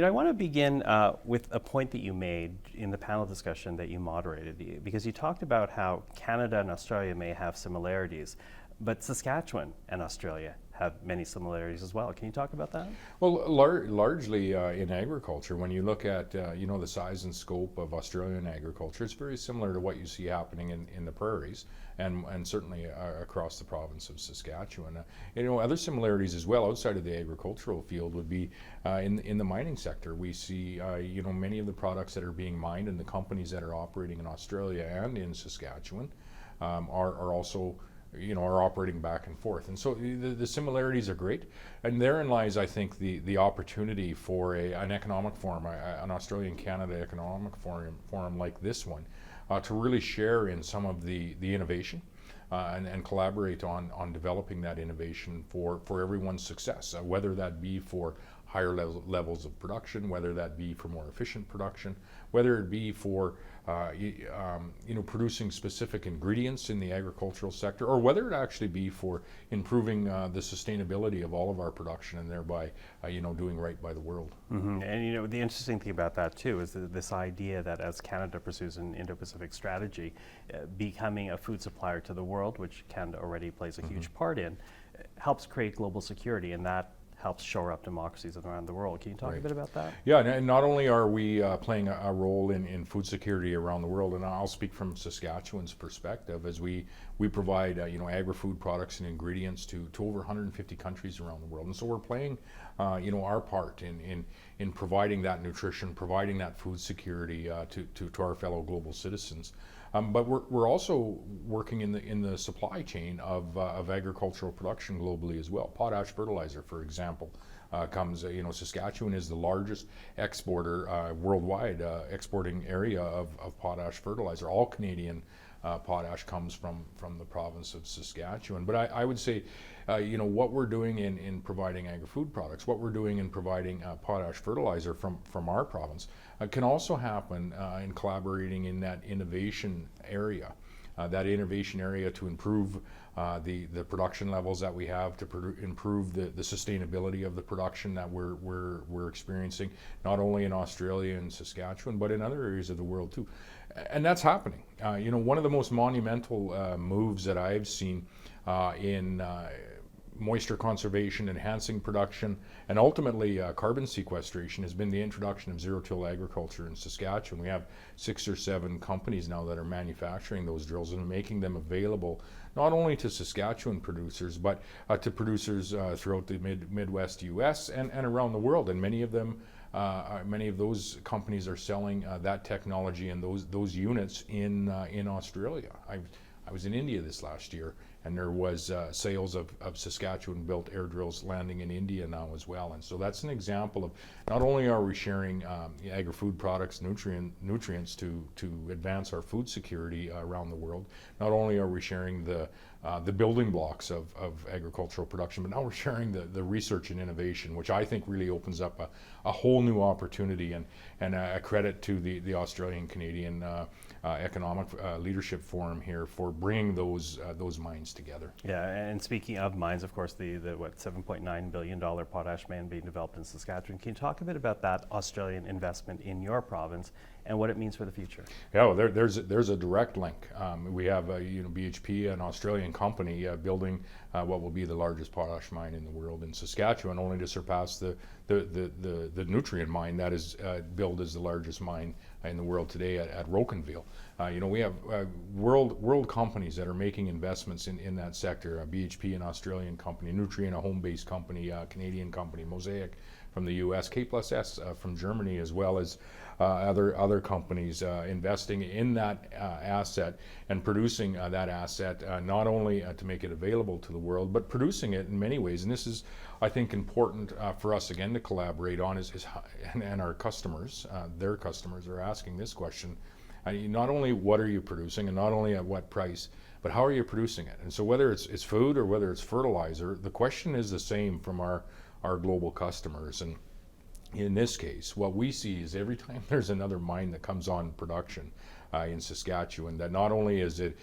I want to begin with a point that you made in the panel discussion that you moderated, because you talked about how Canada and Australia may have similarities, but Saskatchewan and Australia have many similarities as well. Can you talk about that? Well, largely in agriculture, when you look at the size and scope of Australian agriculture, it's very similar to what you see happening in the prairies, and certainly across the province of Saskatchewan. Other similarities as well outside of the agricultural field would be in the mining sector. We see many of the products that are being mined and the companies that are operating in Australia and in Saskatchewan are also are operating back and forth. And so the similarities are great. And therein lies, I think, the opportunity for an economic forum, an Australian-Canada economic forum like this one, to really share in some of the innovation and collaborate on developing that innovation for everyone's success, whether that be for higher levels of production, whether that be for more efficient production, whether it be for producing specific ingredients in the agricultural sector, or whether it actually be for improving the sustainability of all of our production and thereby doing right by the world. Mm-hmm. And the interesting thing about that too is this idea that as Canada pursues an Indo-Pacific strategy, becoming a food supplier to the world, which Canada already plays a huge part in, helps create global security, and that helps shore up democracies around the world. Can you talk a bit about that? Yeah, and not only are we playing a role in food security around the world, and I'll speak from Saskatchewan's perspective, as we provide agri-food products and ingredients to over 150 countries around the world, and so we're playing our part in providing that nutrition, providing that food security to our fellow global citizens. But we're also working in the supply chain of agricultural production globally as well. Potash fertilizer, for example, comes. Saskatchewan is the largest exporter worldwide, exporting area of potash fertilizer. All Canadian potash comes from the province of Saskatchewan. But I would say, what we're doing in providing agri-food products, what we're doing in providing potash fertilizer from our province, can also happen in collaborating in that innovation area. To improve the production levels that we have, to improve the sustainability of the production that we're experiencing, not only in Australia and Saskatchewan, but in other areas of the world too. And that's happening. One of the most monumental moves that I've seen in moisture conservation, enhancing production, and ultimately carbon sequestration has been the introduction of zero-till agriculture in Saskatchewan. We have 6 or 7 companies now that are manufacturing those drills and making them available not only to Saskatchewan producers, but to producers throughout the Midwest US and around the world. And many of those companies are selling that technology and those units in Australia. I was in India this last year, and there was sales of Saskatchewan-built air drills landing in India now as well. And so that's an example of not only are we sharing agri-food products, nutrients to advance our food security around the world, not only are we sharing the building blocks of agricultural production, but now we're sharing the research and innovation, which I think really opens up a whole new opportunity and a credit to the Australian-Canadian Economic Leadership Forum here for bringing those mines together. Yeah, and speaking of mines, of course, the $7.9 billion potash mine being developed in Saskatchewan. Can you talk a bit about that Australian investment in your province and what it means for the future? Yeah, well, there's a direct link. We have BHP, an Australian company, building what will be the largest potash mine in the world in Saskatchewan, only to surpass the nutrient mine that is billed as the largest mine in the world today at Rocanville. We have world companies that are making investments in that sector. BHP, an Australian company, Nutrien, a home-based company, Canadian company, Mosaic from the U.S., K+S from Germany, as well as other companies investing in that asset and producing that asset, not only to make it available to the world, but producing it in many ways. And this is, I think, important for us again to collaborate on, and our customers, their customers are asking this question. Not only what are you producing, and not only at what price, but how are you producing it? And so whether it's food or whether it's fertilizer, the question is the same from our global customers. And in this case, what we see is every time there's another mine that comes on production in Saskatchewan, that not only is it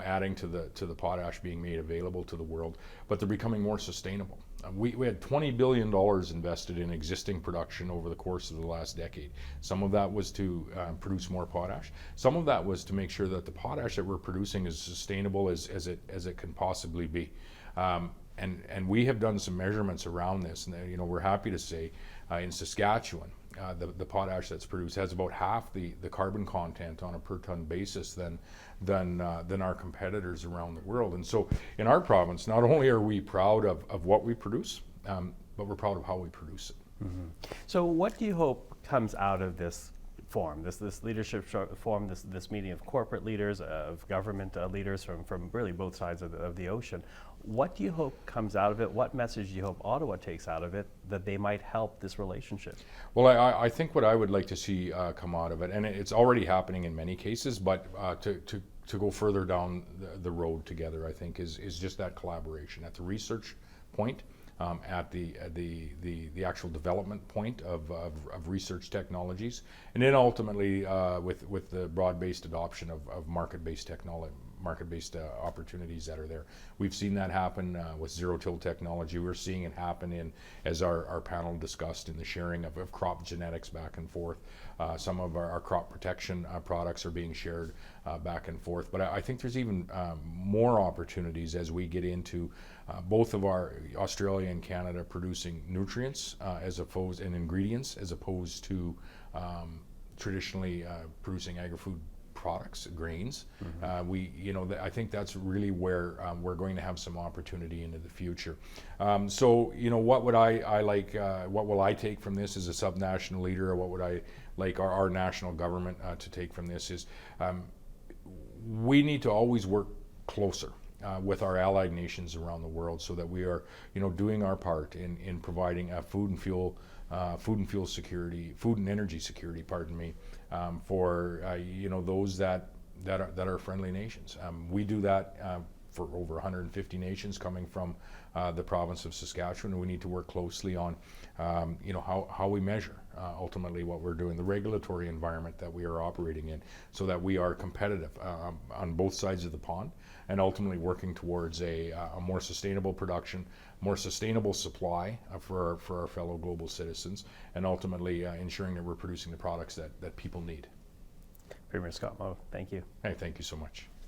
adding to the potash being made available to the world, but they're becoming more sustainable. We had $20 billion invested in existing production over the course of the last decade. Some of that was to produce more potash. Some of that was to make sure that the potash that we're producing is sustainable as it can possibly be. And we have done some measurements around this, and we're happy to say in Saskatchewan, the potash that's produced has about half the carbon content on a per ton basis than our competitors around the world. And so in our province, not only are we proud of what we produce, but we're proud of how we produce it. Mm-hmm. So what do you hope comes out of this forum, this leadership forum, this meeting of corporate leaders, of government leaders from really both sides of the ocean? What do you hope comes out of it? What message do you hope Ottawa takes out of it that they might help this relationship? Well, I think what I would like to see come out of it, and it's already happening in many cases, but to go further down the road together, I think is just that collaboration at the research point, at the actual development point of research technologies, and then ultimately with the broad-based adoption of market-based technology, market-based opportunities that are there. We've seen that happen with zero-till technology. We're seeing it happen as our panel discussed, in the sharing of crop genetics back and forth. Some of our crop protection products are being shared back and forth. But I think there's even more opportunities as we get into both of our Australia and Canada producing nutrients and ingredients as opposed to traditionally producing agri-food products, grains. Mm-hmm. I think that's really where we're going to have some opportunity into the future. So, what would I like? What will I take from this as a subnational leader, or what would I like our national government to take from this? Is we need to always work closer with our allied nations around the world, so that we are, doing our part in providing food and fuel security, food and energy security, for those that are friendly nations. We do that for over 150 nations coming from the province of Saskatchewan, and we need to work closely on how we measure ultimately what we're doing, the regulatory environment that we are operating in, so that we are competitive on both sides of the pond, and ultimately working towards a more sustainable production, more sustainable supply for our fellow global citizens, and ultimately ensuring that we're producing the products that people need. Premier Scott Moe, thank you. Hey, thank you so much.